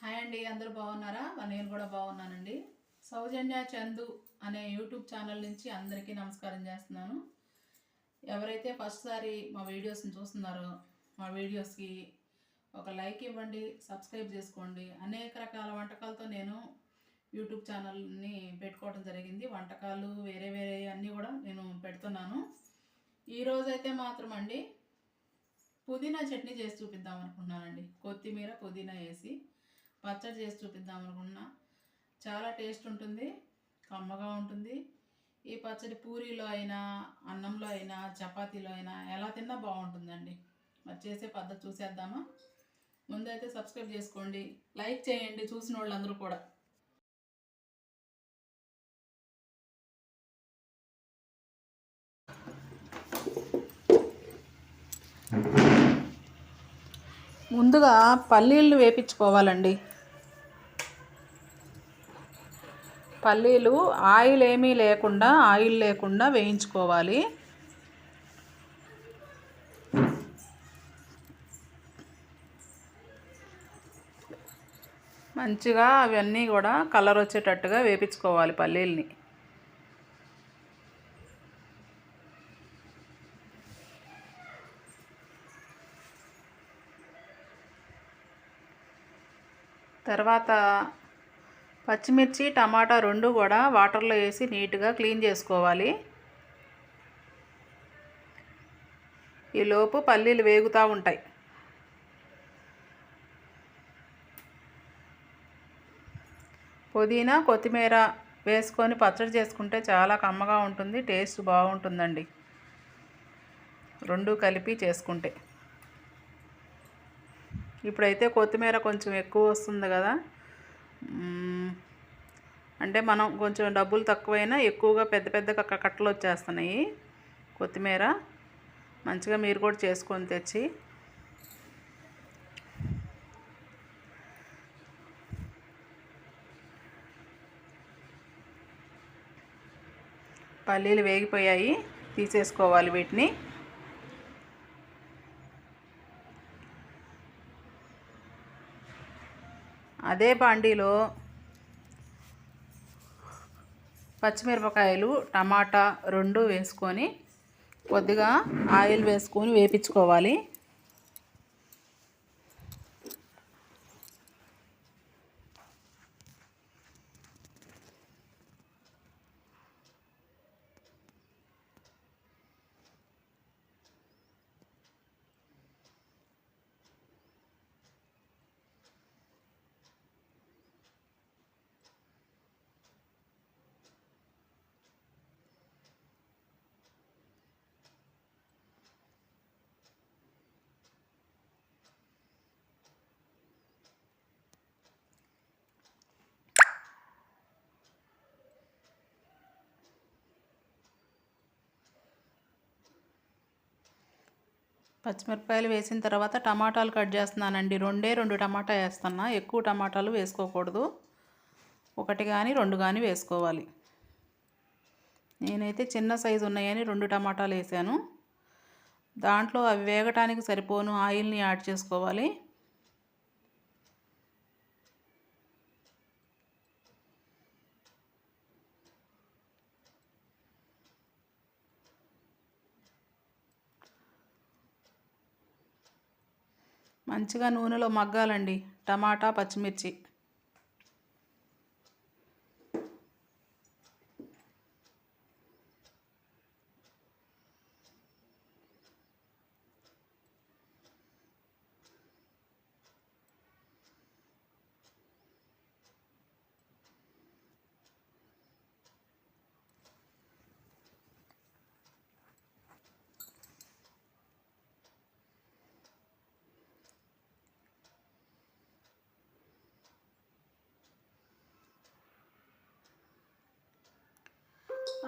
Hi అండి, అందరూ బాగున్నారా? నేను కూడా బాగున్నానండి. సౌజన్య చందు అనే యూట్యూబ్ ఛానల్ నుంచి అందరికీ నమస్కారం చేస్తున్నాను. ఎవరైతే ఫస్ట్ సారి మా వీడియోస్ని చూస్తున్నారో మా వీడియోస్కి ఒక లైక్ ఇవ్వండి, సబ్స్క్రైబ్ చేసుకోండి. అనేక రకాల వంటకాలతో నేను యూట్యూబ్ ఛానల్ని పెట్టుకోవడం జరిగింది. వంటకాలు వేరే వేరే అన్నీ కూడా నేను పెడుతున్నాను. ఈరోజైతే మాత్రం అండి పుదీనా చట్నీ చేసి చూపిద్దాం అనుకుంటున్నానండి. కొత్తిమీర పుదీనా వేసి పచ్చడి చేసి చూపిద్దాం అనుకుంటున్నా. చాలా టేస్ట్ ఉంటుంది, కమ్మగా ఉంటుంది. ఈ పచ్చడి పూరీలో అయినా, అన్నంలో అయినా, చపాతీలో అయినా ఎలా తిన్నా బాగుంటుందండి. మరి చేసే పద్ధతి చూసేద్దామా? ముందైతే సబ్స్క్రైబ్ చేసుకోండి, లైక్ చేయండి చూసిన వాళ్ళందరూ కూడా. ముందుగా పల్లీలను వేపించుకోవాలండి. పల్లీలు ఆయిల్ లేకుండా వేయించుకోవాలి. మంచిగా అవన్నీ కూడా కలర్ వచ్చేటట్టుగా వేపించుకోవాలి పల్లీల్ని. తర్వాత పచ్చిమిర్చి, టమాటా రెండు కూడా వాటర్లో వేసి నీట్గా క్లీన్ చేసుకోవాలి. ఈలోపు పల్లీలు వేగుతూ ఉంటాయి. పుదీనా, కొత్తిమీర వేసుకొని పచ్చడి చేసుకుంటే చాలా కమ్మగా ఉంటుంది, టేస్ట్ బాగుంటుందండి రెండు కలిపి చేసుకుంటే. ఇప్పుడైతే కొత్తిమీర కొంచెం ఎక్కువ వస్తుంది కదా, అంటే మనం కొంచెం డబ్బులు తక్కువైనా ఎక్కువగా పెద్ద పెద్ద కట్టలు వచ్చేస్తున్నాయి కొత్తిమీర. మంచిగా మీరు కూడా చేసుకొని తెచ్చి పల్లీలు వేగిపోయాయి, తీసేసుకోవాలి వీటిని. అదే బాండీలో పచ్చిమిరపకాయలు, టమాటా రెండు వేసుకొని కొద్దిగా ఆయిల్ వేసుకొని వేపించుకోవాలి. పచ్చిమిరపకాయలు వేసిన తర్వాత టమాటాలు కట్ చేస్తున్నానండి. రెండు టమాటా వేస్తున్నా, ఎక్కువ టమాటాలు వేసుకోకూడదు. ఒకటి కానీ రెండు కానీ వేసుకోవాలి. నేనైతే చిన్న సైజు ఉన్నాయని 2 టమాటాలు వేసాను. దాంట్లో అవి వేగటానికి సరిపోను ఆయిల్ని యాడ్ చేసుకోవాలి. మంచిగా నూనెలో మగ్గాలండి టమాటా, పచ్చిమిర్చి.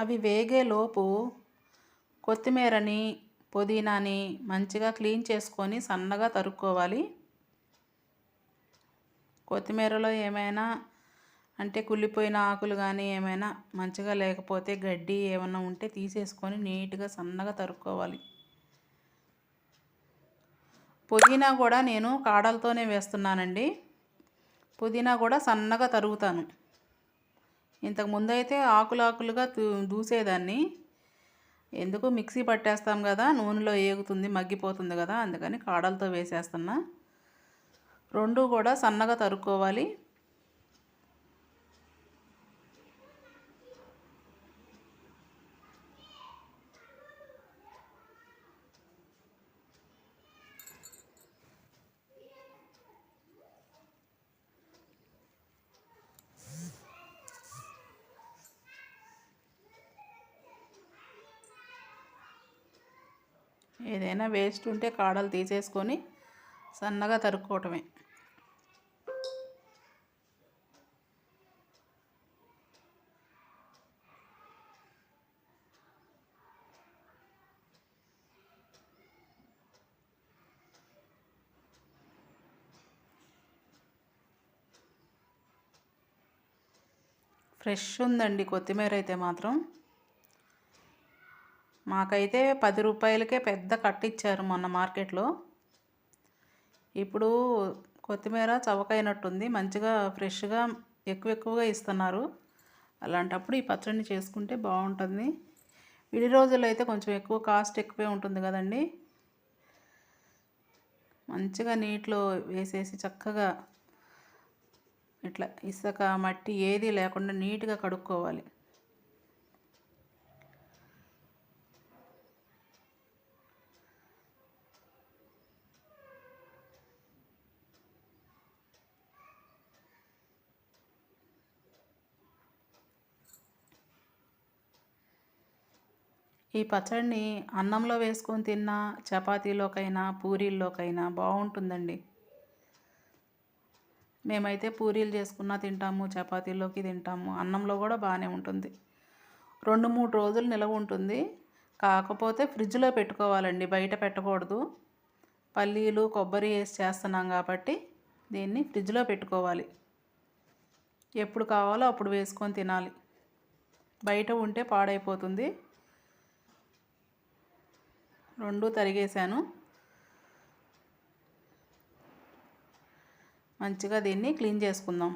అవి వేగేలోపు కొత్తిమీరని, పుదీనాని మంచిగా క్లీన్ చేసుకొని సన్నగా తరుక్కోవాలి. కొత్తిమీరలో ఏమైనా అంటే కుళ్ళిపోయిన ఆకులు కానీ ఏమైనా మంచిగా లేకపోతే గడ్డి ఏమైనా ఉంటే తీసేసుకొని నీట్గా సన్నగా తరుక్కోవాలి. పుదీనా కూడా నేను కాడలతోనే వేస్తున్నానండి. పుదీనా కూడా సన్నగా తరుగుతాను. ఇంతకుముందు అయితే ఆకులుగా దూసేదాన్ని. ఎందుకు మిక్సీ పట్టేస్తాం కదా, నూనెలో ఏగుతుంది, మగ్గిపోతుంది కదా, అందుకని కాడలతో వేసేస్తున్నా. రెండు కూడా సన్నగా తరుక్కోవాలి. ఏదైనా వేస్ట్ ఉంటే కాడలు తీసేసుకొని సన్నగా తరుక్కోవటమే. ఫ్రెష్ ఉందండి కొత్తిమీర అయితే మాత్రం. మాకైతే 10 రూపాయలకే పెద్ద కట్ట ఇచ్చారు మొన్న మార్కెట్లో. ఇప్పుడు కొత్తిమీర చవకైనట్టుంది, మంచిగా ఫ్రెష్గా ఎక్కువగా ఇస్తున్నారు. అలాంటప్పుడు ఈ పచ్చడిని చేసుకుంటే బాగుంటుంది. విడి రోజుల్లో అయితే కొంచెం ఎక్కువ కాస్ట్ ఎక్కువే ఉంటుంది కదండి. మంచిగా నీటిలో వేసేసి చక్కగా ఇట్లా ఇసుక మట్టి ఏది లేకుండా నీట్గా కడుక్కోవాలి. ఈ పచ్చడిని అన్నంలో వేసుకొని తిన్నా, చపాతీలోకైనా పూరీల్లోకైనా బాగుంటుందండి. మేమైతే పూరీలు చేసుకున్నా తింటాము, చపాతీలోకి తింటాము, అన్నంలో కూడా బాగానే ఉంటుంది. 2-3 రోజులు నిలవ ఉంటుంది. కాకపోతే ఫ్రిడ్జ్లో పెట్టుకోవాలండి, బయట పెట్టకూడదు. పల్లీలు కొబ్బరి వేసి చేస్తున్నాం కాబట్టి దీన్ని ఫ్రిడ్జ్లో పెట్టుకోవాలి. ఎప్పుడు కావాలో అప్పుడు వేసుకొని తినాలి. బయట ఉంటే పాడైపోతుంది. 2 తరిగేసాను. మంచిగా దీన్ని క్లీన్ చేసుకుందాం.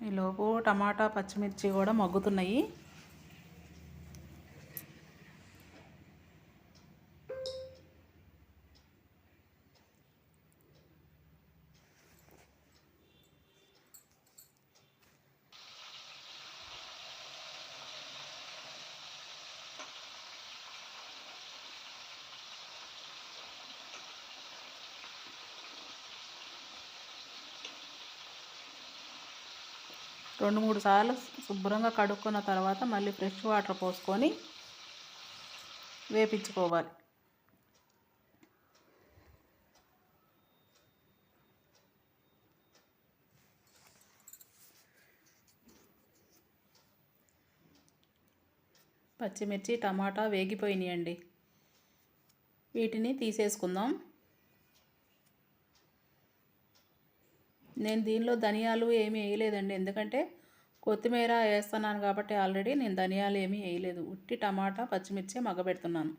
ఈలోపు టమాటా పచ్చిమిర్చి కూడా మగ్గుతున్నాయి. రెండు మూడు సార్లు శుభ్రంగా కడుక్కున్న తర్వాత మళ్ళీ ఫ్రెష్ వాటర్ పోసుకొని వేపించుకోవాలి. పచ్చిమిర్చి టమాటా వేగిపోయినాయండి. వీటిని తీసేసుకుందాం. నేను దీనిలో ధనియాలు ఏమీ వేయలేదండి, ఎందుకంటే కొత్తిమీర వేస్తున్నాను కాబట్టి ఆల్రెడీ నేను ధనియాలు ఏమీ వేయలేదు. ఉట్టి టమాటా పచ్చిమిర్చి మగ్గబెడుతున్నాను.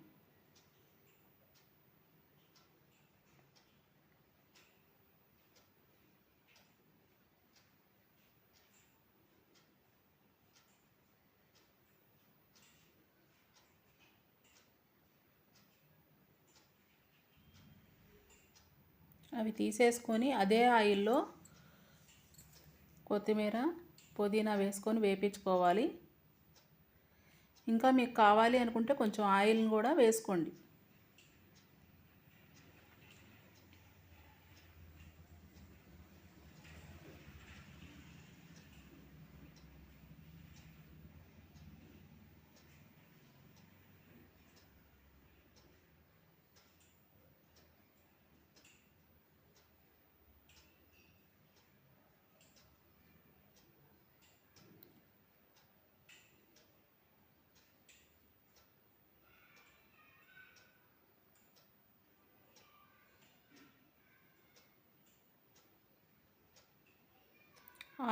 అవి తీసేసుకొని అదే ఆయిల్లో కొత్తిమీర పుదీనా వేసుకొని వేపించుకోవాలి. ఇంకా మీకు కావాలి అనుకుంటే కొంచెం ఆయిల్ని కూడా వేసుకోండి.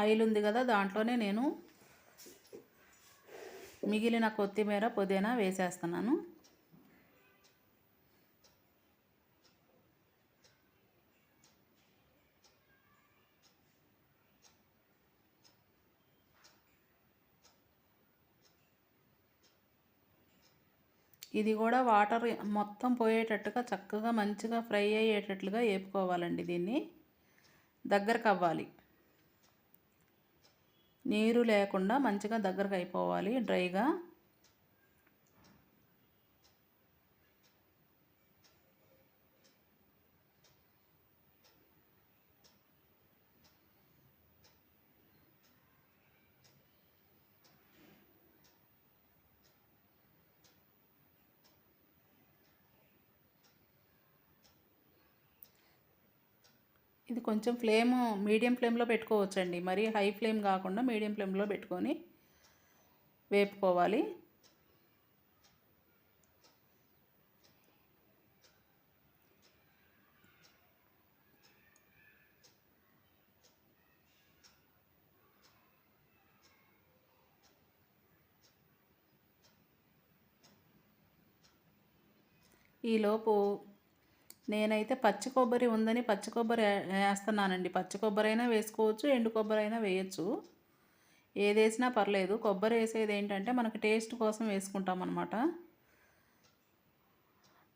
ఆయిల్ ఉంది కదా, దాంట్లోనే నేను మిగిలిన కొత్తిమీర పుదీనా వేసేస్తున్నాను. ఇది కూడా వాటర్ మొత్తం పోయేటట్టుగా చక్కగా మంచిగా ఫ్రై అయ్యేటట్లుగా వేపుకోవాలండి. దీన్ని దగ్గరకు అవ్వాలి, నీరు లేకుండా మంచిగా దగ్గరకు అయిపోవాలి డ్రైగా. ఇది కొంచెం మీడియం ఫ్లేమ్లో పెట్టుకోవచ్చండి. మరీ హై ఫ్లేమ్ కాకుండా మీడియం ఫ్లేమ్లో పెట్టుకొని వేపుకోవాలి. ఈలోపు నేనైతే పచ్చి కొబ్బరి ఉందని పచ్చి కొబ్బరి వేస్తున్నానండి. పచ్చి కొబ్బరి అయినా వేసుకోవచ్చు, ఎండు కొబ్బరి అయినా వేయచ్చు. ఏది వేసినా పర్లేదు. కొబ్బరి వేసేది ఏంటంటే మనకి టేస్ట్ కోసం వేసుకుంటాం అన్నమాట.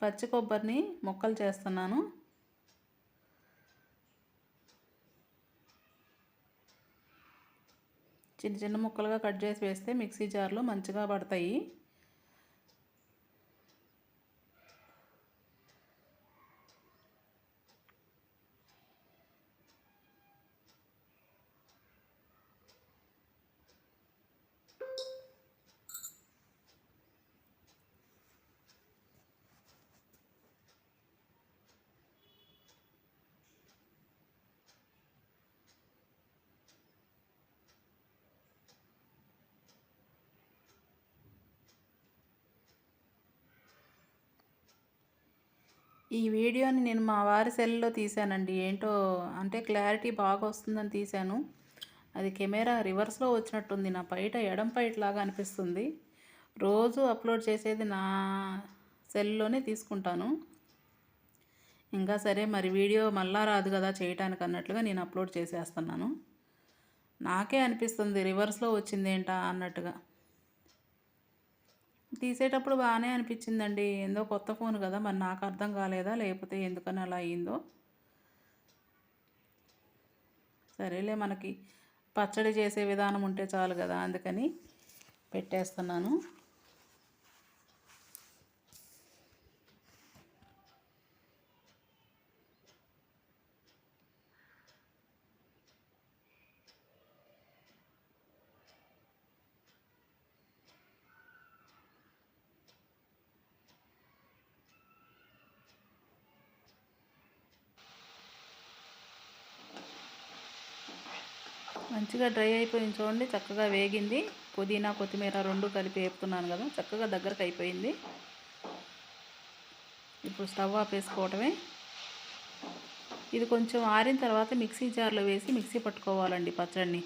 పచ్చి కొబ్బరిని ముక్కలు చేస్తున్నాను. చిన్న చిన్న ముక్కలుగా కట్ చేసి వేస్తే మిక్సీ జార్లో మంచిగా పడతాయి. ఈ వీడియోని నేను మా వారి సెల్లో తీశానండి. ఏంటో అంటే క్లారిటీ బాగా వస్తుందని తీశాను. అది కెమెరా రివర్స్లో వచ్చినట్టుంది. నా పైట ఎడం పైట లాగా అనిపిస్తుంది. రోజు అప్లోడ్ చేసేది నా సెల్లోనే తీసుకుంటాను. ఇంకా సరే మరి వీడియో మళ్ళా రాదు కదా చేయటానికి అన్నట్లుగా నేను అప్లోడ్ చేసేస్తున్నాను. నాకే అనిపిస్తుంది రివర్స్లో వచ్చింది ఏంటా అన్నట్టుగా. తీసేటప్పుడు బాగానే అనిపించిందండి. ఏందో కొత్త ఫోన్ కదా, మరి నాకు అర్థం కాలేదా లేకపోతే ఎందుకని అలా అయిందో. సరేలే, మనకి పచ్చడి చేసే విధానం ఉంటే చాలు కదా, అందుకని పెట్టేస్తున్నాను. మంచిగా డ్రై అయిపోయింది చూడండి, చక్కగా వేగింది. పుదీనా కొత్తిమీర రెండు కలిపి వేపుతున్నాను కదా, చక్కగా దగ్గరకు అయిపోయింది. ఇప్పుడు స్టవ్ ఆపేసుకోవటమే. ఇది కొంచెం ఆరిన తర్వాత మిక్సీ జార్లో వేసి మిక్సీ పట్టుకోవాలండి పచ్చడిని.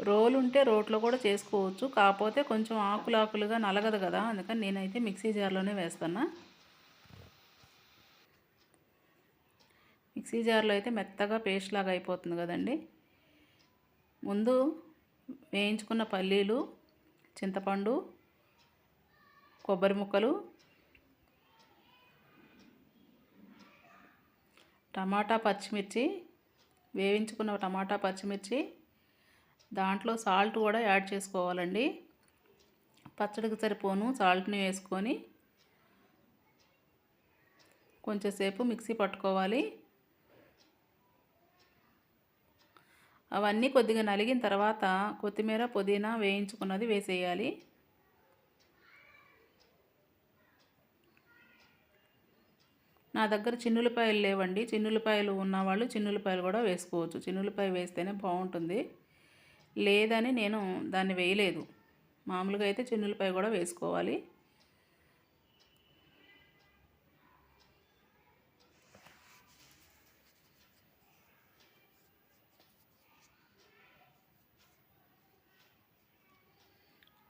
రోలు ఉంటే రోట్లో కూడా చేసుకోవచ్చు, కాకపోతే కొంచెం ఆకులుగా నలగదు కదా, అందుకని నేనైతే మిక్సీ జార్లోనే వేస్తున్నా. మిక్సీ జార్లో అయితే మెత్తగా పేస్ట్ లాగా అయిపోతుంది కదండి. ముందు వేయించుకున్న పల్లీలు, చింతపండు, కొబ్బరి ముక్కలు, టమాటా పచ్చిమిర్చి, వేయించుకున్న టమాటా పచ్చిమిర్చి, దాంట్లో సాల్ట్ కూడా యాడ్ చేసుకోవాలండి. పచ్చడికి సరిపోను సాల్ట్ని వేసుకొని కొంచెంసేపు మిక్సీ పట్టుకోవాలి. అవన్నీ కొద్దిగా నలిగిన తర్వాత కొత్తిమీర పుదీనా వేయించుకున్నది వేసేయాలి. నా దగ్గర చిన్నులపాయలు లేవండి. చిన్నులపాయలు ఉన్నవాళ్ళు చిన్నులపాయలు కూడా వేసుకోవచ్చు. చిన్నులపాయ వేస్తేనే బాగుంటుంది. లేదని నేను దాన్ని వేయలేదు. మామూలుగా అయితే చిన్నులపాయ కూడా వేసుకోవాలి.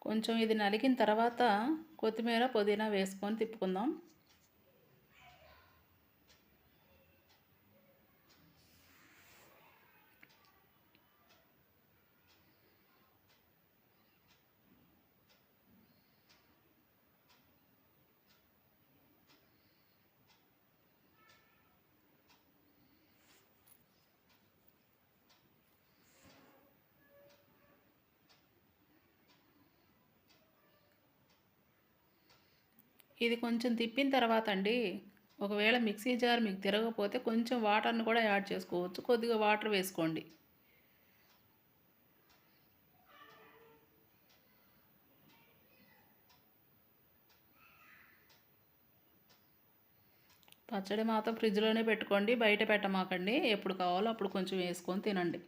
కొంచెం ఇది నలిగిన తర్వాత కొత్తిమీర పుదీనా వేసుకొని తిప్పుకుందాం. ఇది కొంచెం తిప్పిన తర్వాత అండి, ఒకవేళ మిక్సీ జార్ మీకు తిరగకపోతే కొంచెం వాటర్ని కూడా యాడ్ చేసుకోవచ్చు. కొద్దిగా వాటర్ వేసుకోండి. పచ్చడి మాత్రం ఫ్రిడ్జ్లోనే పెట్టుకోండి, బయట పెట్టమాకండి. ఎప్పుడు కావాలో అప్పుడు కొంచెం వేసుకొని తినండి.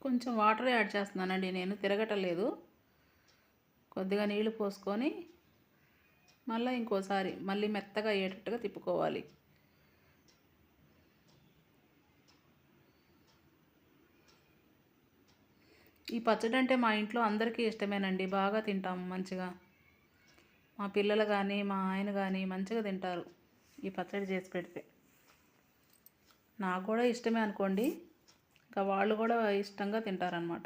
కొంచెం వాటర్ యాడ్ చేస్తున్నానండి, నేను తిరగటలేదు. కొద్దిగా నీళ్లు పోసుకొని మళ్ళీ ఇంకోసారి మళ్ళీ మెత్తగా అయ్యేటట్టుగా తిప్పుకోవాలి. ఈ పచ్చడి అంటే మా ఇంట్లో అందరికీ ఇష్టమేనండి, బాగా తింటాము మంచిగా. మా పిల్లలు కానీ మా ఆయన కానీ మంచిగా తింటారు ఈ పచ్చడి చేసి పెడితే. నాకు కూడా ఇష్టమే అనుకోండి, ఇంకా వాళ్ళు కూడా ఇష్టంగా తింటారనమాట.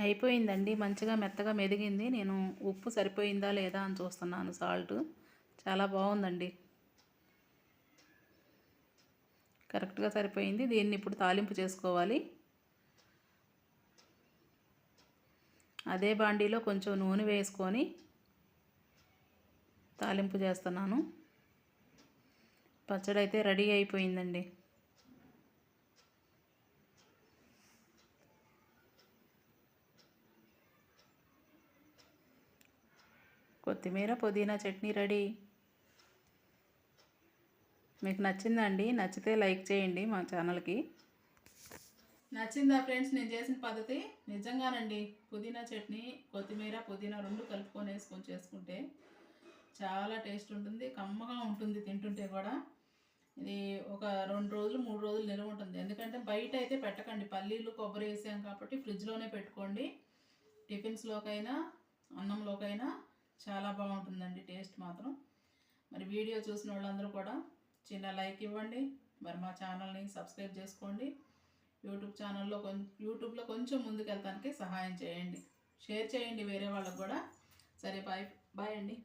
అయిపోయిందండి, మంచిగా మెత్తగా మెదిగింది. నేను ఉప్పు సరిపోయిందా లేదా అని చూస్తున్నాను, సాల్ట్ చాలా బాగుందండి, కరెక్ట్గా సరిపోయింది. దీన్ని ఇప్పుడు తాలింపు చేసుకోవాలి. అదే బాండీలో కొంచెం నూనె వేసుకొని తాలింపు చేస్తున్నాను. పచ్చడి అయితే రెడీ అయిపోయిందండి. కొత్తిమీర పుదీనా చట్నీ రెడీ. మీకు నచ్చిందండి? నచ్చితే లైక్ చేయండి మా ఛానల్కి. నచ్చిందా ఫ్రెండ్స్ నేను చేసిన పద్ధతి? నిజంగానండి, పుదీనా చట్నీ కొత్తిమీర పుదీనా రెండు కలుపుకొని వేసుకొని చేసుకుంటే చాలా టేస్ట్ ఉంటుంది, కమ్మగా ఉంటుంది తింటుంటే కూడా. ఇది ఒక 2 రోజులు 3 రోజులు నిల్వ ఉంటుంది. ఎందుకంటే బయట అయితే పెట్టకండి, పల్లీలు కొబ్బరి వేసాం కాబట్టి ఫ్రిడ్జ్లోనే పెట్టుకోండి. టిఫిన్స్లోకైనా అన్నంలోకైనా చాలా బాగుంటుందండి టేస్ట్ మాత్రం. మరి వీడియో చూసిన వాళ్ళందరూ కూడా చిన్న లైక్ ఇవ్వండి, మరి మా ఛానల్ని సబ్స్క్రైబ్ చేసుకోండి. యూట్యూబ్లో కొంచెం ముందుకు వెళ్తానికి సహాయం చేయండి, షేర్ చేయండి వేరే వాళ్ళకు కూడా. సరే, బాయ్ బాయ్ అండి.